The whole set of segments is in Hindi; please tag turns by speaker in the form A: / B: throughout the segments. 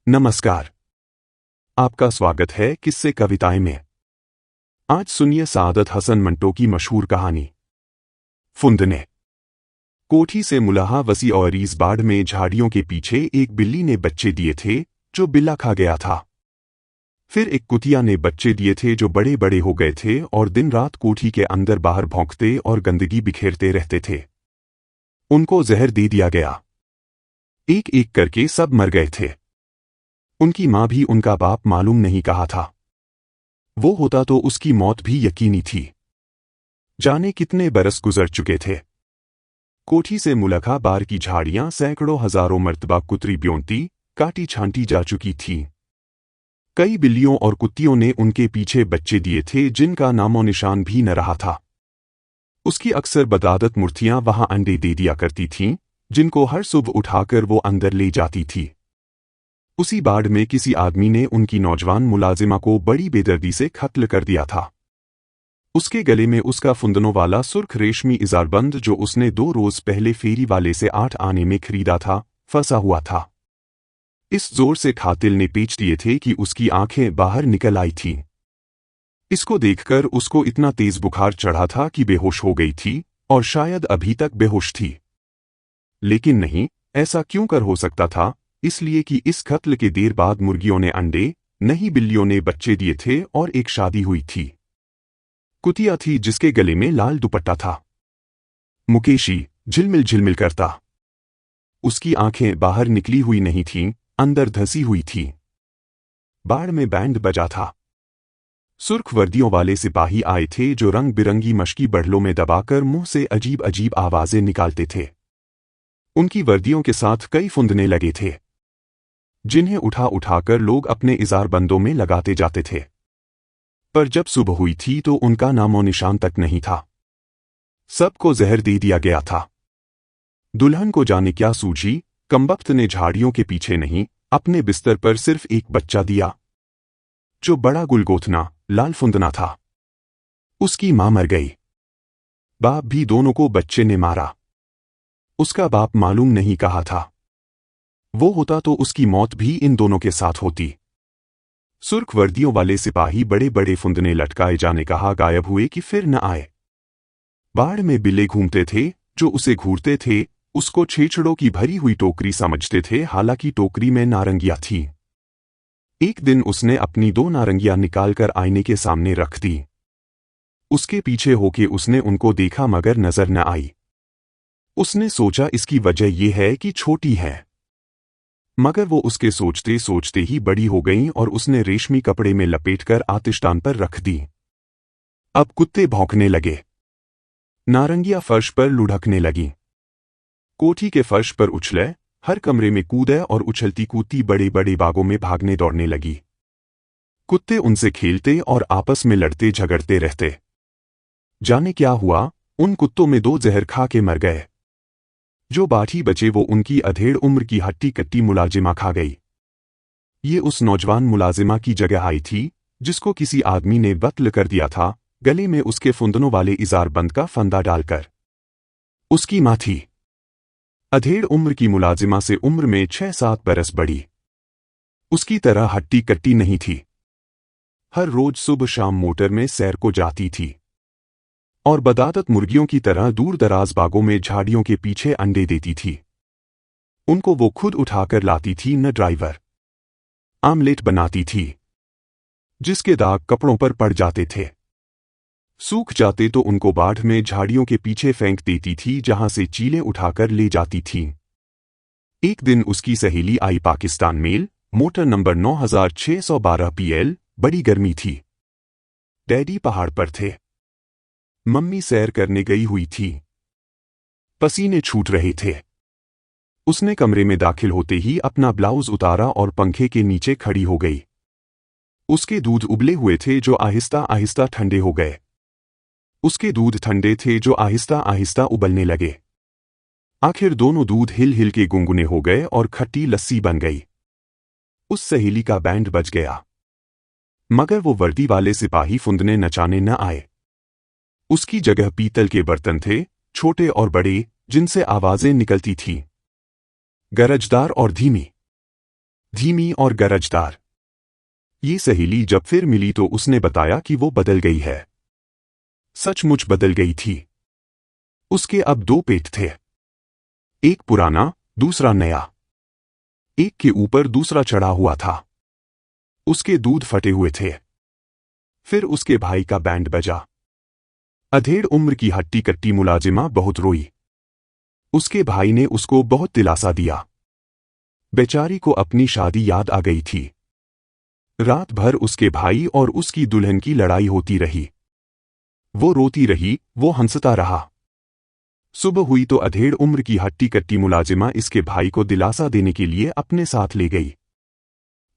A: नमस्कार। आपका स्वागत है किस्से कविताएं में। आज सुनिए सादत हसन मंटो की मशहूर कहानी फुंदने। कोठी से मुलाहा वसी और इस बाड़ में झाड़ियों के पीछे एक बिल्ली ने बच्चे दिए थे जो बिल्ला खा गया था। फिर एक कुतिया ने बच्चे दिए थे जो बड़े बड़े हो गए थे और दिन रात कोठी के अंदर बाहर भौंकते और गंदगी बिखेरते रहते थे। उनको जहर दे दिया गया। एक एक करके सब मर गए थे। उनकी मां भी उनका बाप मालूम नहीं कहा था। वो होता तो उसकी मौत भी यकीनी थी। जाने कितने बरस गुजर चुके थे। कोठी से मुलखा बार की झाड़ियां सैकड़ों हजारों मर्तबा कुतरी ब्योंती काटी छांटी जा चुकी थीं। कई बिल्लियों और कुत्तियों ने उनके पीछे बच्चे दिए थे जिनका नामो निशान भी न रहा था। उसकी अक्सर बदादत मूर्तियां वहां अंडे दे दिया करती थीं, जिनको हर सुबह उठाकर वो अंदर ले जाती थी। उसी बाड़ में किसी आदमी ने उनकी नौजवान मुलाजिमा को बड़ी बेदर्दी से कत्ल कर दिया था। उसके गले में उसका फुंदनों वाला सुर्ख रेशमी इजारबंद जो उसने 2 रोज पहले फेरी वाले से 8 आने में खरीदा था, फंसा हुआ था। इस जोर से कातिल ने पेच दिए थे कि उसकी आंखें बाहर निकल आई थीं। इसको देखकर उसको इतना तेज बुखार चढ़ा था कि बेहोश हो गई थी और शायद अभी तक बेहोश थी। लेकिन नहीं, ऐसा क्यों कर हो सकता था? इसलिए कि इस कत्ल के देर बाद मुर्गियों ने अंडे, नहीं बिल्लियों ने बच्चे दिए थे और एक शादी हुई थी। कुतिया थी जिसके गले में लाल दुपट्टा था। मुकेशी झिलमिल झिलमिल करता। उसकी आंखें बाहर निकली हुई नहीं थीं, अंदर धंसी हुई थी। बाड़ में बैंड बजा था। सुर्ख वर्दियों वाले सिपाही आए थे जो रंग बिरंगी मशकी बढ़लों में दबाकर मुंह से अजीब अजीब आवाजें निकालते थे। उनकी वर्दियों के साथ कई फुंदने लगे थे, जिन्हें उठा उठाकर लोग अपने इजारबंदों में लगाते जाते थे। पर जब सुबह हुई थी तो उनका नामो निशान तक नहीं था। सबको जहर दे दिया गया था। दुल्हन को जाने क्या सूझी, कमबख्त ने झाड़ियों के पीछे नहीं, अपने बिस्तर पर सिर्फ एक बच्चा दिया, जो बड़ा गुलगोथना लाल फुंदना था। उसकी मां मर गई। बाप भी दोनों को बच्चे ने मारा। उसका बाप मालूम नहीं कहा था। वो होता तो उसकी मौत भी इन दोनों के साथ होती। सुर्ख वर्दियों वाले सिपाही बड़े बड़े फुंदने लटकाए जाने कहा गायब हुए कि फिर न आए। बाड़ में बिल्ले घूमते थे जो उसे घूरते थे, उसको छेछड़ों की भरी हुई टोकरी समझते थे, हालांकि टोकरी में नारंगियां थीं। एक दिन उसने अपनी 2 नारंगियां निकालकर आईने के सामने रख दी। उसके पीछे होके उसने उनको देखा मगर नजर न आई। उसने सोचा इसकी वजह यह है कि छोटी है, मगर वो उसके सोचते सोचते ही बड़ी हो गईं और उसने रेशमी कपड़े में लपेटकर आतिशदान पर रख दी। अब कुत्ते भौंकने लगे। नारंगियां फर्श पर लुढ़कने लगीं। कोठी के फर्श पर उछले, हर कमरे में कूदे और उछलती कूदती बड़े बड़े बागों में भागने दौड़ने लगी। कुत्ते उनसे खेलते और आपस में लड़ते झगड़ते रहते। जाने क्या हुआ, उन कुत्तों में 2 जहर खा के मर गए। जो बाठी बचे वो उनकी अधेड़ उम्र की हट्टी कट्टी मुलाजिमा खा गई। ये उस नौजवान मुलाजिमा की जगह आई थी जिसको किसी आदमी ने कत्ल कर दिया था, गले में उसके फुंदनों वाले इजारबंद का फंदा डालकर। उसकी मां थी। अधेड़ उम्र की मुलाजिमा से उम्र में 6-7 बरस बड़ी। उसकी तरह हट्टी कट्टी नहीं थी। हर रोज सुबह शाम मोटर में सैर को जाती थी और बदादत मुर्गियों की तरह दूर दराज बागों में झाड़ियों के पीछे अंडे देती थी। उनको वो खुद उठाकर लाती थी, न ड्राइवर। आमलेट बनाती थी जिसके दाग कपड़ों पर पड़ जाते थे। सूख जाते तो उनको बाढ़ में झाड़ियों के पीछे फेंक देती थी, जहां से चीलें उठाकर ले जाती थीं। एक दिन उसकी सहेली आई Pakistan mail, motor number 9612 PL। बड़ी गर्मी थी। डैडी पहाड़ पर थे। मम्मी सैर करने गई हुई थी। पसीने छूट रहे थे। उसने कमरे में दाखिल होते ही अपना ब्लाउज उतारा और पंखे के नीचे खड़ी हो गई। उसके दूध उबले हुए थे जो आहिस्ता आहिस्ता ठंडे हो गए। उसके दूध ठंडे थे जो आहिस्ता आहिस्ता उबलने लगे। आखिर दोनों दूध हिल हिल के गुनगुने हो गए और खट्टी लस्सी बन गई। उस सहेली का बैंड बज गया, मगर वो वर्दी वाले सिपाही फुंदने नचाने न आए। उसकी जगह पीतल के बर्तन थे, छोटे और बड़े, जिनसे आवाजें निकलती थीं, गरजदार और धीमी। धीमी और गरजदार। ये सहेली जब फिर मिली तो उसने बताया कि वो बदल गई है। सचमुच बदल गई थी। उसके अब 2 पेट थे, एक पुराना, दूसरा नया। एक के ऊपर दूसरा चढ़ा हुआ था। उसके दूध फटे हुए थे। फिर उसके भाई का बैंड बजा। अधेड़ उम्र की हट्टी कट्टी मुलाजिमा बहुत रोई। उसके भाई ने उसको बहुत दिलासा दिया। बेचारी को अपनी शादी याद आ गई थी। रात भर उसके भाई और उसकी दुल्हन की लड़ाई होती रही। वो रोती रही, वो हंसता रहा। सुबह हुई तो अधेड़ उम्र की हट्टी कट्टी मुलाजिमा इसके भाई को दिलासा देने के लिए अपने साथ ले गई।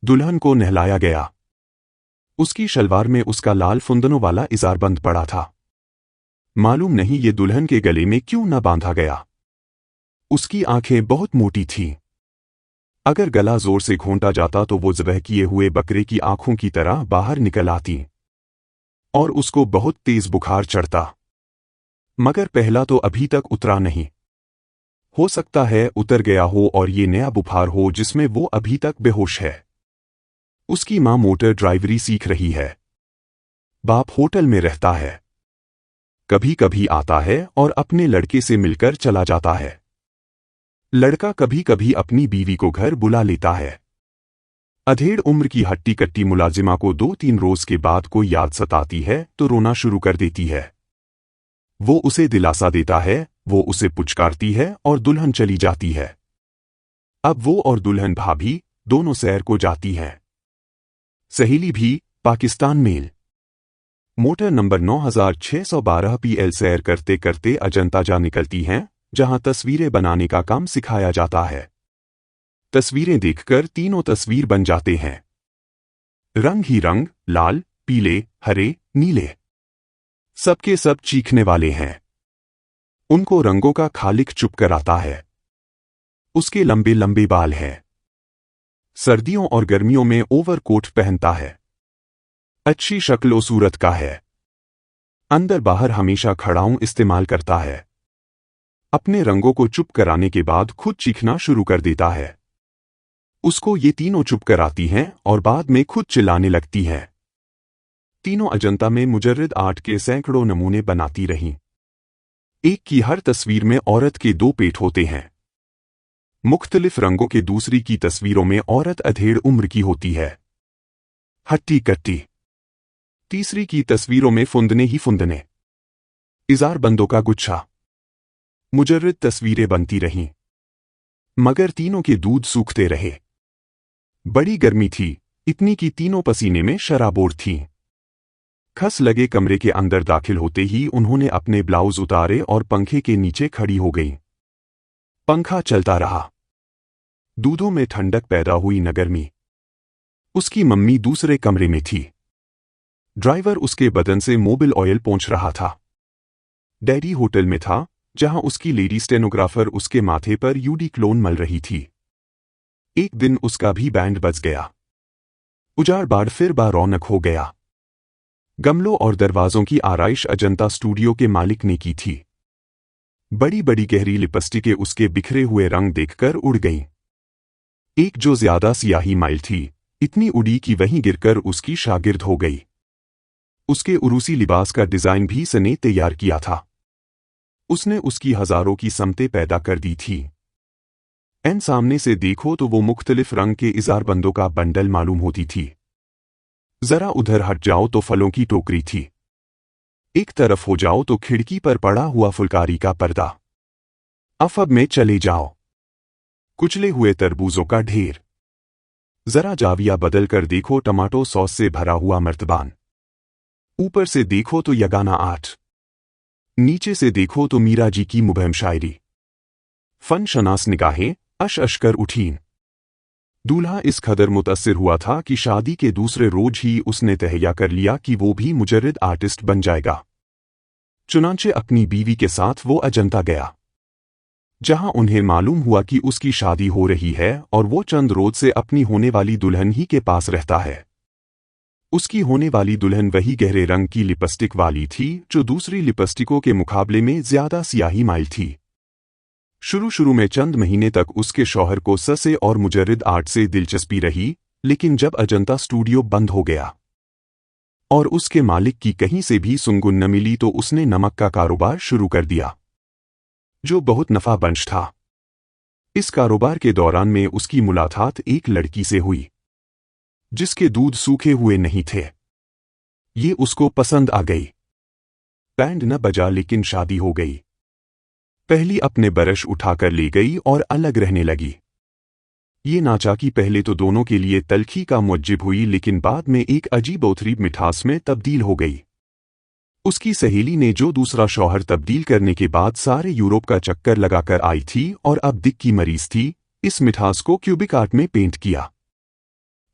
A: दुल्हन को नहलाया गया। उसकी शलवार में उसका लाल फुंदनों वाला इजार बंद पड़ा था। मालूम नहीं ये दुल्हन के गले में क्यों न बांधा गया। उसकी आंखें बहुत मोटी थीं। अगर गला जोर से घोंटा जाता तो वो ज़बह किए हुए बकरे की आंखों की तरह बाहर निकल आती और उसको बहुत तेज बुखार चढ़ता। मगर पहला तो अभी तक उतरा नहीं। हो सकता है उतर गया हो और ये नया बुखार हो जिसमें वो अभी तक बेहोश है। उसकी मां मोटर ड्राइवरी सीख रही है। बाप होटल में रहता है। कभी कभी आता है और अपने लड़के से मिलकर चला जाता है। लड़का कभी कभी अपनी बीवी को घर बुला लेता है। अधेड़ उम्र की हट्टी कट्टी मुलाजिमा को 2-3 रोज के बाद कोई याद सताती है तो रोना शुरू कर देती है। वो उसे दिलासा देता है, वो उसे पुचकारती है और दुल्हन चली जाती है। अब वो और दुल्हन भाभी दोनों सैर को जाती हैं। सहेली भी Pakistan mail motor number 9612 PL सैर करते करते अजंता जा निकलती हैं, जहां तस्वीरें बनाने का काम सिखाया जाता है। तस्वीरें देखकर तीनों तस्वीर बन जाते हैं। रंग ही रंग, लाल, पीले, हरे, नीले। सबके सब चीखने वाले हैं। उनको रंगों का खालिक चुप कराता है। उसके लंबे लंबे बाल हैं। सर्दियों और गर्मियों में ओवरकोट पहनता है। अच्छी शक्ल और सूरत का है। अंदर बाहर हमेशा खड़ाऊं इस्तेमाल करता है। अपने रंगों को चुप कराने के बाद खुद चीखना शुरू कर देता है। उसको ये तीनों चुप कराती हैं और बाद में खुद चिल्लाने लगती हैं। तीनों अजंता में मुजर्रिद आर्ट के सैकड़ों नमूने बनाती रहीं। एक की हर तस्वीर में औरत के 2 पेट होते हैं। मुख्तलिफ रंगों के दूसरी की तस्वीरों में औरत अधेड़ उम्र की होती है, हट्टी कट्टी। तीसरी की तस्वीरों में फुंदने ही फुंदने, इजार बंदों का गुच्छा। मुजर्रिद तस्वीरें बनती रहीं, मगर तीनों के दूध सूखते रहे। बड़ी गर्मी थी, इतनी कि तीनों पसीने में शराबोर थीं। खस लगे कमरे के अंदर दाखिल होते ही उन्होंने अपने ब्लाउज उतारे और पंखे के नीचे खड़ी हो गईं। पंखा चलता रहा। दूधों में ठंडक पैदा हुई न गर्मी। उसकी मम्मी दूसरे कमरे में थी। ड्राइवर उसके बदन से मोबिल ऑयल पोंछ रहा था। डैडी होटल में था, जहां उसकी लेडी स्टेनोग्राफर उसके माथे पर यूडी क्लोन मल रही थी। एक दिन उसका भी बैंड बज गया। उजाड़ बाड़ फिर रौनक हो गया। गमलों और दरवाजों की आराइश अजंता स्टूडियो के मालिक ने की थी। बड़ी बड़ी गहरी लिपस्टिकें उसके बिखरे हुए रंग देखकर उड़ गईं। एक जो ज्यादा सियाही माइल थी, इतनी उड़ी कि वहीं गिरकर उसकी शागिर्द हो गई। उसके उरूसी लिबास का डिजाइन भी सने तैयार किया था। उसने उसकी हजारों की समतें पैदा कर दी थी। एन सामने से देखो तो वो मुख्तलिफ रंग के इजारबंदों का बंडल मालूम होती थी। जरा उधर हट जाओ तो फलों की टोकरी थी। एक तरफ हो जाओ तो खिड़की पर पड़ा हुआ फुलकारी का पर्दा। अफब में चले जाओ, कुचले हुए तरबूजों का ढेर। जरा जाविया बदल कर देखो टमाटो सॉस से भरा हुआ मर्तबान। ऊपर से देखो तो यगाना 8, नीचे से देखो तो मीरा जी की मुबहम शायरी। फन शनास निगाहें अश अशकर उठीं। दूल्हा इस कदर मुतासिर हुआ था कि शादी के दूसरे रोज ही उसने तहैया कर लिया कि वो भी मुजर्रिद आर्टिस्ट बन जाएगा। चुनांचे अपनी बीवी के साथ वो अजंता गया, जहां उन्हें मालूम हुआ कि उसकी शादी हो रही है और वो चंद रोज से अपनी होने वाली दुल्हन ही के पास रहता है। उसकी होने वाली दुल्हन वही गहरे रंग की लिपस्टिक वाली थी जो दूसरी लिपस्टिकों के मुकाबले में ज्यादा सियाही माइल थी। शुरू में चंद महीने तक उसके शौहर को ससे और मुजर्रिद आर्ट से दिलचस्पी रही, लेकिन जब अजंता स्टूडियो बंद हो गया और उसके मालिक की कहीं से भी सुंगुन न मिली तो उसने नमक का कारोबार शुरू कर दिया, जो बहुत नफाबंश था। इस कारोबार के दौरान में उसकी मुलाकात एक लड़की से हुई जिसके दूध सूखे हुए नहीं थे। ये उसको पसंद आ गई। बैंड न बजा लेकिन शादी हो गई। पहली अपने बरश उठाकर ले गई और अलग रहने लगी। ये नाचाकी पहले तो दोनों के लिए तलखी का मुअज्जिब हुई, लेकिन बाद में एक अजीबोगरीब मिठास में तब्दील हो गई। उसकी सहेली ने जो दूसरा शौहर तब्दील करने के बाद सारे यूरोप का चक्कर लगाकर आई थी और अब दिल की मरीज थी, इस मिठास को क्यूबिक आर्ट में पेंट किया।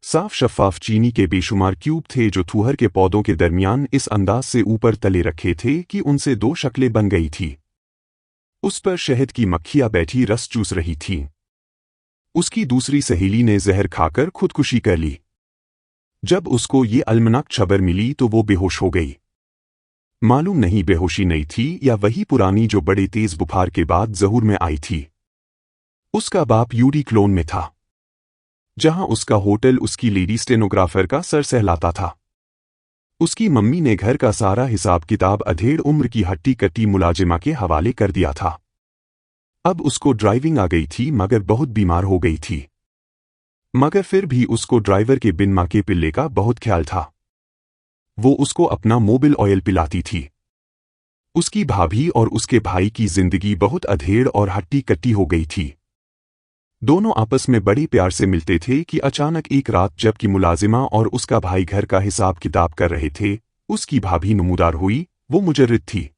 A: साफ शफ़ाफ चीनी के बेशुमार क्यूब थे जो थूहर के पौधों के दरमियान इस अंदाज से ऊपर तले रखे थे कि उनसे दो शक्लें बन गई थी। उस पर शहद की मक्खियां बैठी रस चूस रही थीं। उसकी दूसरी सहेली ने जहर खाकर खुदकुशी कर ली। जब उसको ये अलमनाक खबर मिली तो वो बेहोश हो गई। मालूम नहीं बेहोशी नहीं थी या वही पुरानी जो बड़े तेज बुखार के बाद ज़हूर में आई थी। उसका बाप यूडी क्लोन में था, जहां उसका होटल उसकी लेडी स्टेनोग्राफर का सर सहलाता था। उसकी मम्मी ने घर का सारा हिसाब किताब अधेड़ उम्र की हट्टी कट्टी मुलाजिमा के हवाले कर दिया था। अब उसको ड्राइविंग आ गई थी मगर बहुत बीमार हो गई थी। मगर फिर भी उसको ड्राइवर के बिन माँ के पिल्ले का बहुत ख्याल था। वो उसको अपना मोबिल ऑयल पिलाती थी। उसकी भाभी और उसके भाई की जिंदगी बहुत अधेड़ और हट्टी कट्टी हो गई थी। दोनों आपस में बड़े प्यार से मिलते थे कि अचानक एक रात जबकि मुलाजिमा और उसका भाई घर का हिसाब किताब कर रहे थे, उसकी भाभी नमूदार हुई। वो मुजर्रिद थी।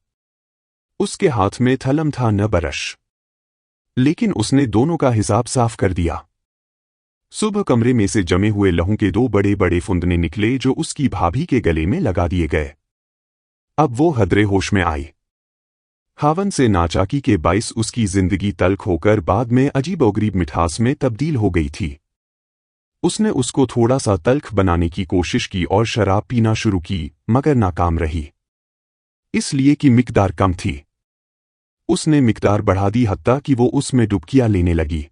A: उसके हाथ में थलम था न बरश, लेकिन उसने दोनों का हिसाब साफ कर दिया। सुबह कमरे में से जमे हुए लहू के दो बड़े बड़े फुंदने निकले जो उसकी भाभी के गले में लगा दिए गए। अब वो हदरे होश में आई। हावन से नाचाकी के बाइस उसकी जिंदगी तल्ख होकर बाद में अजीबोगरीब मिठास में तब्दील हो गई थी। उसने उसको थोड़ा सा तल्ख बनाने की कोशिश की और शराब पीना शुरू की, मगर नाकाम रही, इसलिए कि मिकदार कम थी। उसने मिकदार बढ़ा दी हत्ता कि वो उसमें डुबकियां लेने लगी।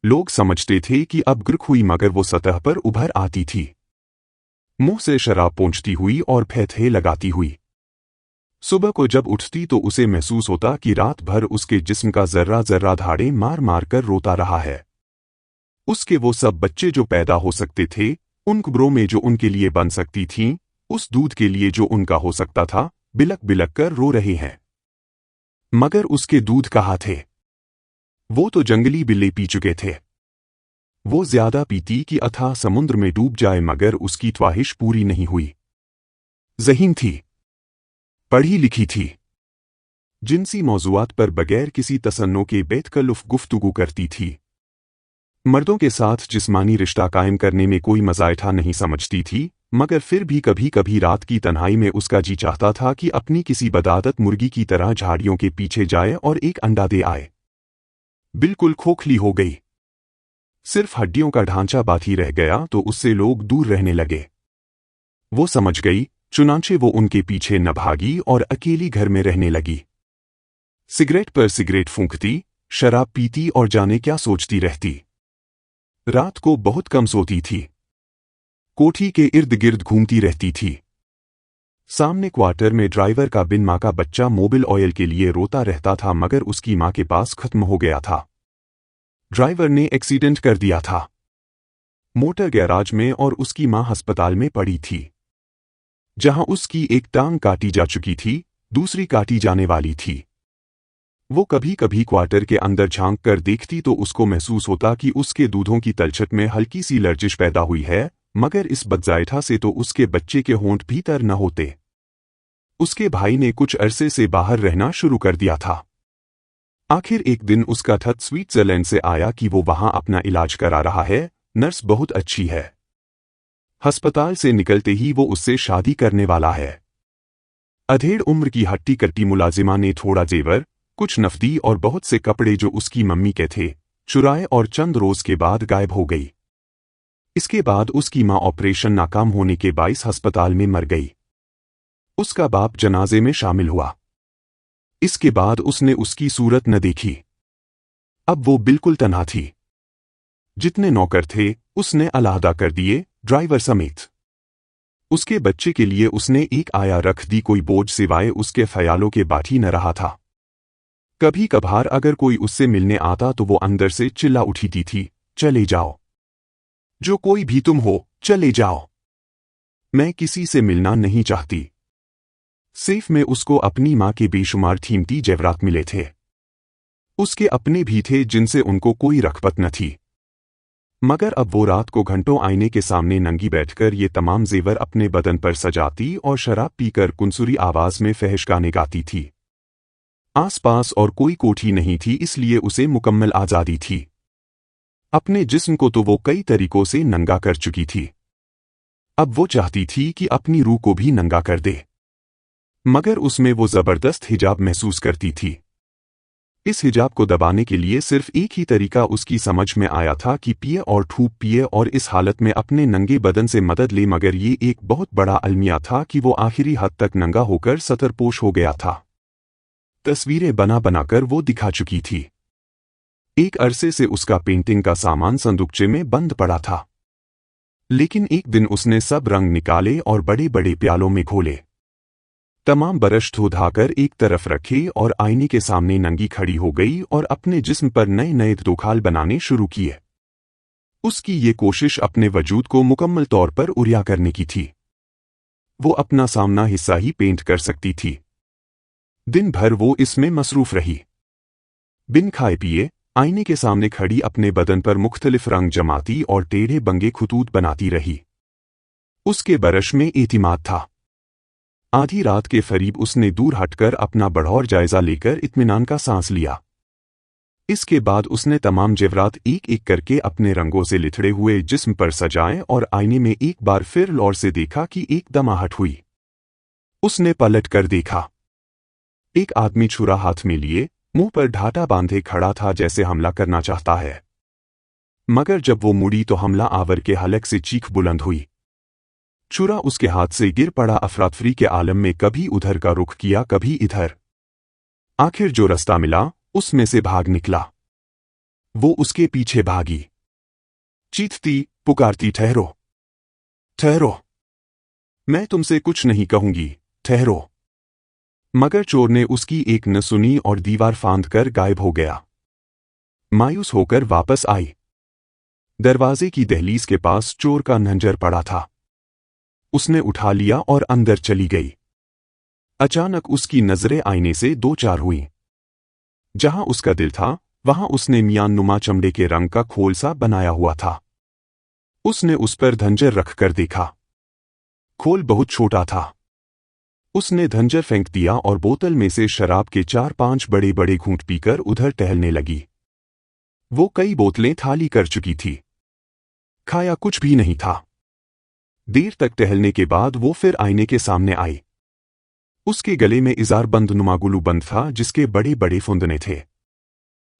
A: लोग समझते थे कि अब गुर्क हुई, मगर वो सतह पर उभर आती थी, मुंह से शराब पोंछती हुई और फैथे लगाती हुई। सुबह को जब उठती तो उसे महसूस होता कि रात भर उसके जिस्म का जर्रा जर्रा धाड़े मार मार कर रोता रहा है। उसके वो सब बच्चे जो पैदा हो सकते थे, उन कुबरों में जो उनके लिए बन सकती थीं, उस दूध के लिए जो उनका हो सकता था, बिलक बिलक कर रो रहे हैं। मगर उसके दूध कहाँ थे? वो तो जंगली बिल्ले पी चुके थे। वो ज्यादा पीती कि अथाह समुद्र में डूब जाए, मगर उसकी ख्वाहिश पूरी नहीं हुई। ज़हीन थी, पढ़ी लिखी थी, जिनसी मौज़ूआत पर बगैर किसी तसन्नो के बेतकल्लुफ़ गुफ्तगू करती थी। मर्दों के साथ जिस्मानी रिश्ता कायम करने में कोई मज़ायठा नहीं समझती थी, मगर फिर भी कभी कभी रात की तन्हाई में उसका जी चाहता था कि अपनी किसी बदादत मुर्गी की तरह झाड़ियों के पीछे जाए और एक अंडा दे आए। बिल्कुल खोखली हो गई, सिर्फ हड्डियों का ढांचा बाकी रह गया तो उससे लोग दूर रहने लगे। वो समझ गई, चुनांचे वो उनके पीछे न भागी और अकेली घर में रहने लगी। सिगरेट पर सिगरेट फूंकती, शराब पीती और जाने क्या सोचती रहती। रात को बहुत कम सोती थी, कोठी के इर्द गिर्द घूमती रहती थी। सामने क्वार्टर में ड्राइवर का बिन माँ का बच्चा मोबिल ऑयल के लिए रोता रहता था, मगर उसकी माँ के पास खत्म हो गया था। ड्राइवर ने एक्सीडेंट कर दिया था मोटर गैराज में और उसकी माँ अस्पताल में पड़ी थी, जहां उसकी एक टांग काटी जा चुकी थी, दूसरी काटी जाने वाली थी। वो कभी कभी क्वार्टर के अंदर झांक कर देखती तो उसको महसूस होता कि उसके दूधों की तलछट में हल्की सी लर्जिश पैदा हुई है, मगर इस बदजायठा से तो उसके बच्चे के होंठ भीतर न होते। उसके भाई ने कुछ अरसे से बाहर रहना शुरू कर दिया था। आखिर एक दिन उसका ठग स्विट्जरलैंड से आया कि वो वहां अपना इलाज करा रहा है, नर्स बहुत अच्छी है। अस्पताल से निकलते ही वो उससे शादी करने वाला है। अधेड़ उम्र की हट्टी कट्टी मुलाजिमा ने थोड़ा जेवर, कुछ नफदी और बहुत से कपड़े जो उसकी मम्मी के थे, चुराए और चंद रोज के बाद गायब हो गई। इसके बाद उसकी माँ ऑपरेशन नाकाम होने के बाइस अस्पताल में मर गई। उसका बाप जनाजे में शामिल हुआ। इसके बाद उसने उसकी सूरत न देखी। अब वो बिल्कुल तन्हा थी। जितने नौकर थे उसने अलहदा कर दिए, ड्राइवर समेत। उसके बच्चे के लिए उसने एक आया रख दी, कोई बोझ सिवाय उसके ख्यालों के बाट ही न रहा था। कभी कभार अगर कोई उससे मिलने आता तो वो अंदर से चिल्ला उठती थी, चले जाओ, जो कोई भी तुम हो, चले जाओ, मैं किसी से मिलना नहीं चाहती। सेफ में उसको अपनी माँ के बेशुमार कीमती जेवरात मिले थे। उसके अपने भी थे जिनसे उनको कोई रखपत न थी। मगर अब वो रात को घंटों आईने के सामने नंगी बैठकर ये तमाम जेवर अपने बदन पर सजाती और शराब पीकर कुंसुरी आवाज में फहश गाने गाती थी। आसपास और कोई कोठी नहीं थी, इसलिए उसे मुकम्मल आज़ादी थी। अपने जिस्म को तो वो कई तरीकों से नंगा कर चुकी थी। अब वो चाहती थी कि अपनी रूह को भी नंगा कर दे, मगर उसमें वो जबरदस्त हिजाब महसूस करती थी। इस हिजाब को दबाने के लिए सिर्फ एक ही तरीका उसकी समझ में आया था कि पिए और ठूप पिए और इस हालत में अपने नंगे बदन से मदद ले, मगर ये एक बहुत बड़ा अलमिया था कि वो आखिरी हद तक नंगा होकर सतरपोश हो गया था। तस्वीरें बना बनाकर वो दिखा चुकी थी। एक अरसे से उसका पेंटिंग का सामान संदूकचे में बंद पड़ा था, लेकिन एक दिन उसने सब रंग निकाले और बड़े बड़े प्यालों में घोले। तमाम ब्रश धो धाकर एक तरफ रखे और आईने के सामने नंगी खड़ी हो गई और अपने जिस्म पर नए नए दोखाल बनाने शुरू किए। उसकी ये कोशिश अपने वजूद को मुकम्मल तौर पर उरिया करने की थी। वो अपना सामना हिस्सा ही पेंट कर सकती थी। दिन भर वो इसमें मसरूफ रही। बिन खाए पिए आईने के सामने खड़ी अपने बदन पर मुख्तलिफ रंग जमाती और टेढ़े बंगे खुतूत बनाती रही। उसके ब्रश में एतिमाद था। आधी रात के करीब उसने दूर हटकर अपना बढ़ौर जायजा लेकर इत्मीनान का सांस लिया। इसके बाद उसने तमाम जेवरात एक एक करके अपने रंगों से लिथड़े हुए जिस्म पर सजाए और आईने में एक बार फिर लौर से देखा कि एकदम आहट हुई। उसने पलट कर देखा। एक आदमी छुरा हाथ में लिए मुंह पर ढाटा बांधे खड़ा था, जैसे हमला करना चाहता है। मगर जब वो मुड़ी तो हमला आवर के हलक से चीख बुलंद हुई। छुरा उसके हाथ से गिर पड़ा। अफरातफरी के आलम में कभी उधर का रुख किया, कभी इधर। आखिर जो रास्ता मिला उसमें से भाग निकला। वो उसके पीछे भागी, चीखती पुकारती, ठहरो, ठहरो, मैं तुमसे कुछ नहीं कहूंगी, ठहरो। मगर चोर ने उसकी एक न सुनी और दीवार फांद कर गायब हो गया। मायूस होकर वापस आई। दरवाजे की दहलीज के पास चोर का नंजर पड़ा था। उसने उठा लिया और अंदर चली गई। अचानक उसकी नजरें आईने से दो चार हुईं। जहां उसका दिल था वहां उसने मियां नुमा चमड़े के रंग का खोल सा बनाया हुआ था। उसने उस पर धंजर रखकर देखा। खोल बहुत छोटा था। उसने धंजर फेंक दिया और बोतल में से शराब के 4-5 बड़े बड़े घूंट पीकर उधर टहलने लगी। वो कई बोतलें खाली कर चुकी थी। खाया कुछ भी नहीं था। देर तक टहलने के बाद वो फिर आईने के सामने आई। उसके गले में इजार बंद नुमा गुलूबंद था, जिसके बड़े बड़े फुंदने थे।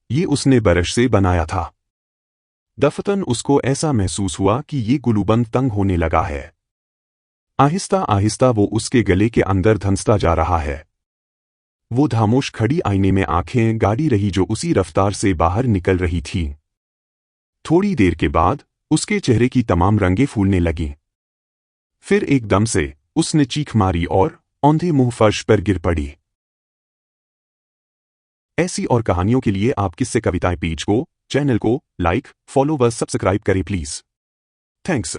A: ये उसने ब्रश से बनाया था। दफतन उसको ऐसा महसूस हुआ कि ये गुलूबंद तंग होने लगा है। आहिस्ता आहिस्ता वो उसके गले के अंदर धंसता जा रहा है। वो खामोश खड़ी आईने में आंखें गाड़ी रही, जो उसी रफ्तार से बाहर निकल रही थी। थोड़ी देर के बाद उसके चेहरे की तमाम रंगें फूलने लगीं। फिर एकदम से उसने चीख मारी और औंधे मुंह फर्श पर गिर पड़ी। ऐसी और कहानियों के लिए आप किस्से कविताएं पेज को, चैनल को लाइक, फॉलो व सब्सक्राइब करें प्लीज। थैंक्स।